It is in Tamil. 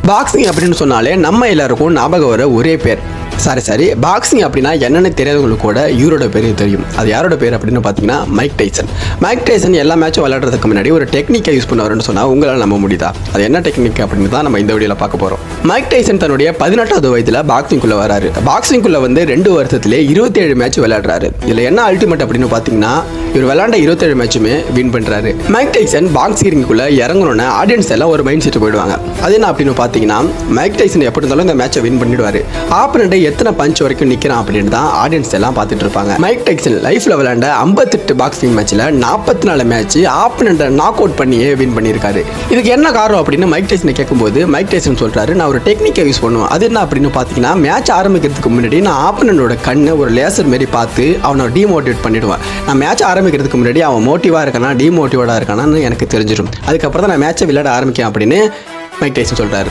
பாக்ஸிங் அப்படின்னு சொன்னாலே நம்ம எல்லாருக்கும் ஞாபகம் வர ஒரே பேர் சாரி பாக்ஸிங் அப்படின்னா என்னென்னு தெரியாதவங்களுக்கு கூட இவரோட பேர் தெரியும். அது யாரோட பேர் அப்படின்னு பார்த்தீங்கன்னா மைக் டைசன். மைக் டைசன் எல்லா மேட்சும் விளையாடுறதுக்கு முன்னாடி ஒரு டெக்னிக்கை யூஸ் பண்ணுவாருன்னு சொன்னால் உங்களால் நம்ப முடியுதா? அது என்ன டெக்னிக் அப்படின்னு தான் நம்ம இந்த வீடியோவில் பார்க்க போகிறோம். மைக் டைசன் தன்னுடைய 18வது வயதில் பாக்ஸிங்குள்ளே வராரு. பாக்ஸிங்குள்ளே வந்து 2 வருஷத்துலேயே 27 மேட்ச் விளையாடுறாரு. இதில் என்ன அல்டிமேட் அப்படின்னு பார்த்தீங்கன்னா இவர் விளையாண்ட 27 மேட்சுமே வின் பண்ணுறாரு. மைக் டைசன் பாக்ஸிங்குள்ளே இறங்கணும்னு ஆடியன்ஸ் எல்லாம் ஒரு மைண்ட் செட் போயிடுவாங்க. அது என்ன அப்படின்னு பார்த்தீங்கன்னா மைக் டைசன் எப்படி இருந்தாலும் இந்த மேட்சை வின் பண்ணிடுவார். ஆப்பனண்டை எத்தனை பஞ்ச் வரைக்கும் நிற்கிறான் அப்படின்னு தான் ஆடியன்ஸ் எல்லாம் பார்த்துட்டு இருப்பாங்க. மைக் டைசன் லைஃப்ல விளையாண்ட 58 பாக்ஸிங் மேட்ச்ல 44 மேட்ச் ஆப்பனண்டை நாக் அவுட் பண்ணியே வின் பண்ணியிருக்காரு. இதுக்கு என்ன காரணம் அப்படின்னு மைக் டைசனை கேட்கும்போது மைக் டைசன் சொல்றாரு, நான் ஒரு டெக்னிக்கை யூஸ் பண்ணுவேன். அது என்ன அப்படின்னு பார்த்தீங்கன்னா மேட்ச் ஆரம்பிக்கிறதுக்கு முன்னாடி நான் ஆப்பனண்டோட கண்ணை ஒரு லேசர் மாரி பார்த்து அவனை டிமோட்டிவேட் பண்ணிடுவேன். நான் மேட்ச் ஆரம்பிக்கிறதுக்கு முன்னாடி அவன் மோட்டிவா இருக்கானா டிமோட்டிவேட்டா இருக்கானான்னு எனக்கு தெரிஞ்சிடும். அதுக்கப்புறம் தான் நான் மேட்சை விளையாட ஆரம்பிக்கேன் அப்படின்னு மைக் டைசன் சொல்றாரு.